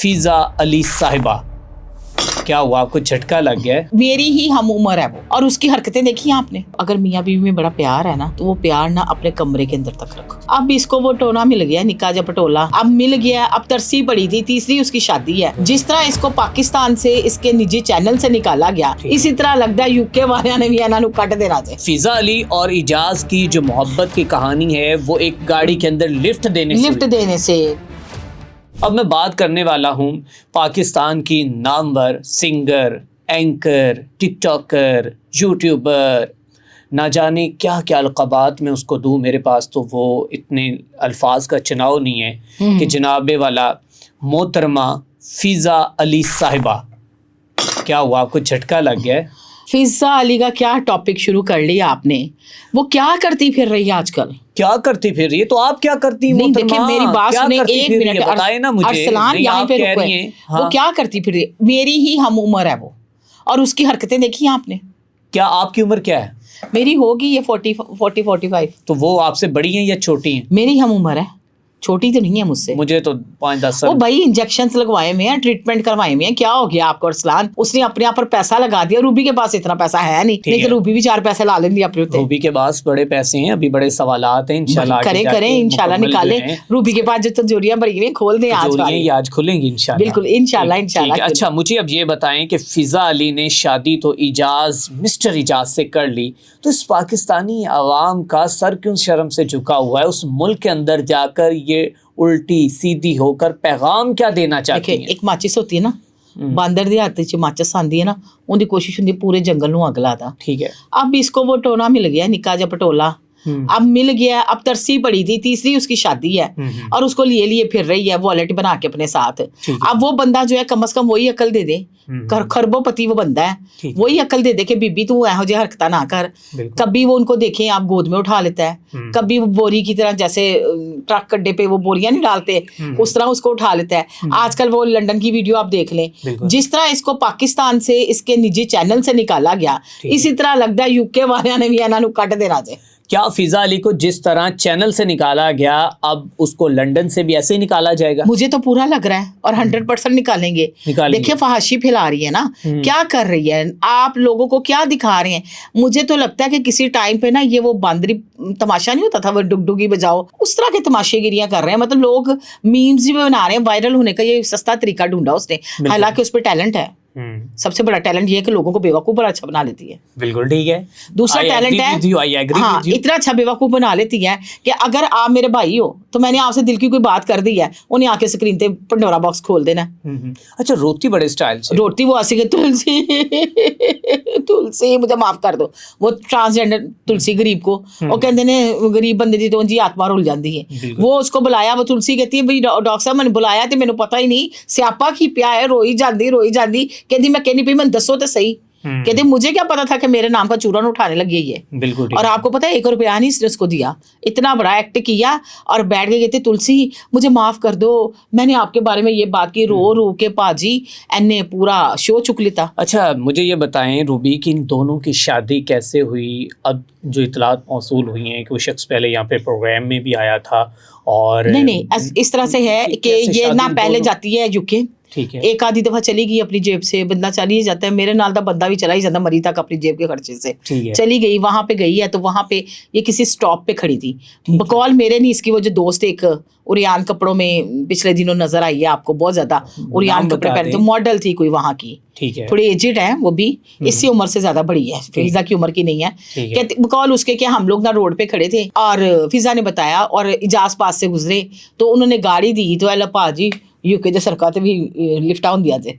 फीजा अली साहिबा, क्या हुआ? आपको झटका लग गया है? मेरी ही हम उम्र है वो, और उसकी हरकतें देखी आपने। अगर मियाँ बीवी में बड़ा प्यार है ना, तो वो प्यार ना अपने कमरे के अंदर तक रखो। अब इसको वो टोना मिल गया, निकाह जा पटोला अब मिल गया, अब तरसी पड़ी थी, तीसरी उसकी शादी है। जिस तरह इसको पाकिस्तान से इसके निजी चैनल से निकाला गया, इसी तरह लगता है यूके वाले ने भी इन्होंने कट देना चाहिए। फीजा अली और इजाज की जो मोहब्बत की कहानी है वो एक गाड़ी के अंदर लिफ्ट देने से। अब मैं बात करने वाला हूँ पाकिस्तान की Namvar singer, anchor, TikToker, YouTuber, ना जाने क्या क्या अलक़ाबात मैं उसको दूँ, मेरे पास तो वो इतने अल्फाज का चुनाव नहीं है कि जनाबे वाला मोहतरमा फ़ीज़ा अली साहिबा। क्या हुआ? आपको झटका लग गया है? फ़ीज़ा अली का क्या टॉपिक शुरू कर लिया आपने? वो क्या करती फिर रही है आजकल? क्या करती फिर रही है? तो आप क्या करती हैं? नहीं देखिए, मेरी बात सुने, एक मिनट बताए ना मुझे। अरसलान यहाँ पे रुको। वो क्या करती फिर रही? मेरी ही हम उम्र है वो, और उसकी हरकतें देखी आपने? क्या आपकी उम्र क्या है? मेरी होगी ये 40-45। तो वो आपसे बड़ी हैं या छोटी हैं? मेरी हम उम्र है, छोटी तो नहीं है मुझसे। मुझे तो 5-10 साल। वो भाई इंजेक्शन लगवाए हुए हैं, ट्रीटमेंट करवाए हुए हैं, क्या हो गया आपको अरसलान? उसने अपने आप पर पैसा लगा दिया। रूबी के पास इतना पैसा है नहीं तो रूबी भी 4 पैसे ला लेंगी अपने ऊपर। रूबी के पास बड़े पैसे हैं, अभी बड़े सवालात हैं, इंशाल्लाह करें इंशाल्लाह निकाले। रूबी के पास जो तिजोरियां भरी हुई खोल दें, आज खुलेंगी इंशाल्लाह। बिल्कुल इंशाल्लाह। अच्छा, मुझे अब ये बताएं कि फ़ीज़ा अली ने शादी तो इजाज, मिस्टर इजाज से कर ली, तो इस पाकिस्तानी आवाम का सर क्यों शर्म से झुका हुआ है? उस मुल्क के अंदर जाकर ये उल्टी सीधी होकर पैगाम क्या देना चाहती हैं? एक माचिस होती है ना, बांदर दे हाथ च माचिस आंदी है ना, उनकी कोशिश होती है पूरे जंगल नूं अग ला दा। ठीक है। अब इसको वो टोना मिल गया, निकाह जा पटोला अब मिल गया, अब तरसी पड़ी थी, तीसरी उसकी शादी है, और उसको लिए फिर रही है वॉलेट बना के अपने साथ। अब वो बंदा जो है कम से कम वही अकल दे दे, खरबोपति वो बंदा है, वही अकल दे दे कि बीबी तू ऐहो जी हरकत ना कर। कभी वो उनको देखें आप गोद में उठा लेता है, कभी वो बोरी की तरह, जैसे ट्रक अड्डे पे वो बोरियां नहीं डालते उस तरह उसको उठा लेता है। आजकल वो लंदन की वीडियो आप देख लें, जिस तरह इसको पाकिस्तान से इसके निजी चैनल से निकाला गया, इसी तरह लगता है यूके वाले ने भी इन्होंने कट देना चाहिए। क्या फ़ीज़ा अली को जिस तरह चैनल से निकाला गया, अब उसको लंदन से भी ऐसे ही निकाला जाएगा? मुझे तो पूरा लग रहा है, और 100% निकालेंगे। देखिए फहाशी फैला रही है ना, क्या कर रही है, आप लोगों को क्या दिखा रहे हैं? मुझे तो लगता है कि किसी टाइम पे ना ये वो बांदरी तमाशा नहीं होता था, वो डुगडुगी बजाओ, उस तरह के तमाशेगिरियां कर रहे हैं। मतलब लोग मीम्स भी बना रहे हैं, वायरल होने का ये सस्ता तरीका ढूंढा उसने, हालांकि उस पर टैलेंट है। सबसे बड़ा टैलेंट ये है कि लोगों को बेवकूफ पर अच्छा बना लेती है। बिल्कुल ठीक है। दूसरा टैलेंट है, हाँ, इतना अच्छा बेवकूफ बना लेती है कि अगर आप मेरे भाई हो तो मैंने आपसे दिल की कोई बात कर दी है, उन्हें आके स्क्रीन पे पंडोरा बॉक्स खोल देना। अच्छा, रोती बड़े स्टाइल से रोती वो ऐसी तुलसी मुझे माफ कर दो, वो ट्रांसजेंडर तुलसी गरीब को वो कहते ने गरीब बंदे दी तो जी आत्मा रुल जाती है। वो उसको बुलाया, वो तुलसी कहती है भाई डॉक्टर साहब मैंने बुलाया तो मैंने पता ही नहीं स्यापा की पिया है, रोई जाती कहती मैं कहनी पी मैं दसो तो सही, कहते मुझे क्या पता था कि मेरे नाम का चूरन उठाने लगी है ये। बिल्कुल। और आपको पता है 1 रुपया नहीं इसने उसको दिया, इतना बड़ा एक्ट किया और बैठ के कहते तुलसी मुझे माफ कर दो, मैंने आपके बारे में ये बात की, रो के पाजी एने पूरा शो चुक लेता। अच्छा, मुझे ये बताएं रूबी की इन दोनों की शादी कैसे हुई? अब जो इतलात मौसूल हुई हैं कि वो शख्स पहले यहाँ पे प्रोग्राम में भी आया था, और नहीं इस तरह से है कि ये ना पहले जाती है यूके, ठीक है, एक आधी दफा चली गई अपनी जेब से, बंदा चली ही जाता है, मेरे नाल दा बंदा भी चला ही जाता मरी तक अपनी जेब के खर्चे से, चली गई वहां पे गई है। तो वहां पे ये किसी स्टॉप पे खड़ी थी, बकौल मेरे नहीं, इसकी वो जो दोस्त एक उरियान कपड़ों में पिछले दिनों नजर आई है आपको, बहुत ज्यादा उरियान कपड़े पहने, तो मॉडल थी कोई वहां की, ठीक है, थोड़ी एजेड है वो भी, इससे उम्र से ज्यादा बड़ी है, फिजा की उम्र की नहीं है। कहते बकौल उसके कि हम लोग ना रोड पे खड़े थे और फिजा ने बताया और इजाज पास से गुजरे तो उन्होंने गाड़ी दी, तो अल्लाह पाजी यूके जो सरकार भी लिफ्ट ऑन दिया जाए।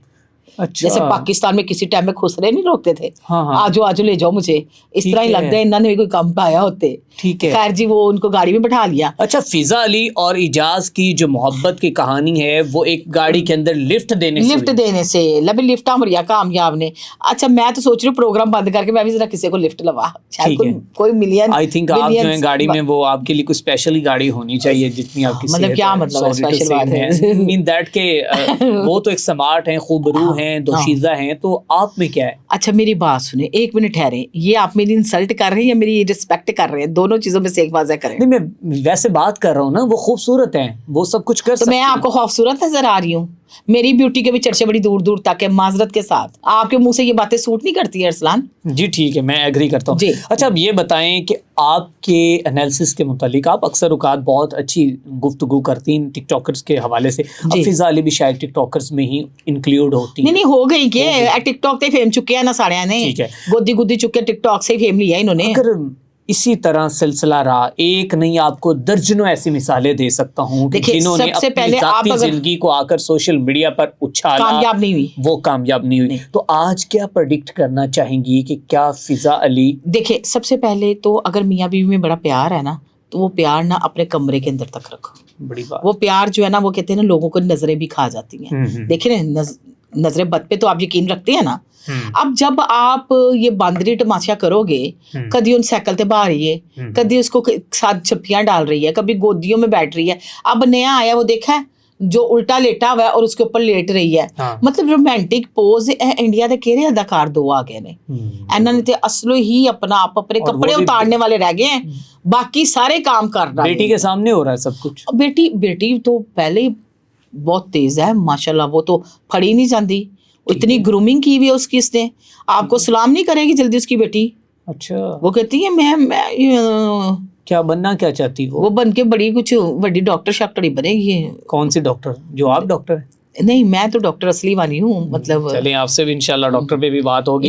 अच्छा। जैसे पाकिस्तान में किसी टाइम में खुसरे नहीं रोकते थे, हाँ। आजो ले जाओ मुझे, इस तरह ही लगता है इन्होंने भी कोई काम पे आया होते। ठीक है, खैर जी वो उनको गाड़ी में बैठा लिया। अच्छा, फ़ीज़ा अली और इजाज की जो मोहब्बत की कहानी है वो एक गाड़ी के अंदर लिफ्ट देने से लबी लिफ्ट मरिया कामयाब ने। अच्छा, मैं तो सोच रही हूँ प्रोग्राम बंद करके मैं भी जरा किसी को लिफ्ट लवा, कोई मिलियन। आई थिंक आप जो है गाड़ी में, वो आपके लिए कोई स्पेशल गाड़ी होनी चाहिए जितनी आपकी, मतलब क्या मतलब स्पेशल बात है? मीन दैट के वो तो एक स्मार्ट हैं, खूबरू हैं, दोशीज़ा हैं, तो आप में क्या है? अच्छा मेरी बात सुने, 1 मिनट ठहरे, ये आप मेरी इंसल्ट कर रहे हैं या मेरी रिस्पेक्ट कर रहे हैं? दोनों चीजों में से एक वाज़ा करें। नहीं, मैं वैसे बात कर रहा हूँ ना, वो खूबसूरत हैं, वो सब कुछ कर तो मैं आपको खूबसूरत नजर आ रही हूँ? मेरी ब्यूटी के भी चर्चे बड़ी दूर दूर तक है, माजरत के साथ। आपके मुंह से ये बातें सूट नहीं करती है अरसलान जी ठीक है, मैं एग्री करता हूँ। अच्छा अब ये बताएं कि आपके एनालिसिस के मुतालिक आप अक्सर औकात बहुत अच्छी गुफ्तगू करती हैं टिकटॉकर्स के हवाले से, अब फिजा अली भी शायद टिकटॉकर्स में ही इंक्लूड होती हैं। नहीं हो गई के टिकटॉक से फेम चुके हैं ना सारे ने, गोदी गुद्दी चुके टिकटॉक से फेम लिया इन्होंने। अगर इसी तरह सिलसिला रहा, एक नहीं आपको दर्जनों ऐसी मिसालें दे सकता हूँ कि जिन्होंने अपनी ज़ाती जिंदगी को आकर सोशल मीडिया पर उछाला, कामयाब नहीं हुई, वो कामयाब नहीं हुई। तो आज क्या प्रेडिक्ट करना चाहेंगी कि क्या फिजा अली? देखिए सबसे पहले तो अगर मियाँ बीवी में बड़ा प्यार है ना, तो वो प्यार ना अपने कमरे के अंदर तक रखो। बड़ी बात। वो प्यार जो है ना, वो कहते हैं ना लोगों को नजरें भी खा जाती हैं। देखिए ना नजरें बद पे तो आप यकीन रखते हैं ना। अब जब आप ये बांदरी तमाशा करोगे, कभी उन साइकिल पे बहा रही है, कभी उसको साथ छप्पियां डाल रही है, कभी गोदियों में बैठ रही है। अब नया आया वो देखा है जो उल्टा लेटा हुआ है और उसके ऊपर लेट रही है। मतलब रोमांटिक पोज इंडिया के केरे अदाकार दो आ गए ने, इन्होंने तो असलो ही अपना आप अपने कपड़े उतारने वाले रह गए हैं, बाकी सारे काम कर रहा है। बेटी के सामने हो रहा है सब कुछ। बेटी तो पहले ही बहुत तेज है माशाल्लाह, वो तो फड़ी नहीं जाती, इतनी ग्रूमिंग की हुई है उसकी, इसने आपको सलाम नहीं करेगी जल्दी उसकी बेटी। अच्छा वो कहती है मैं क्या बनना क्या चाहती वो बन के बड़ी कुछ बड़ी डॉक्टर शाक्टर बनेगी। कौन सी डॉक्टर? जो आप डॉक्टर है? नहीं मैं तो डॉक्टर असली वाली हूँ, मतलब चलिए आपसे भी इंशाल्लाह डॉक्टर पे भी बात होगी।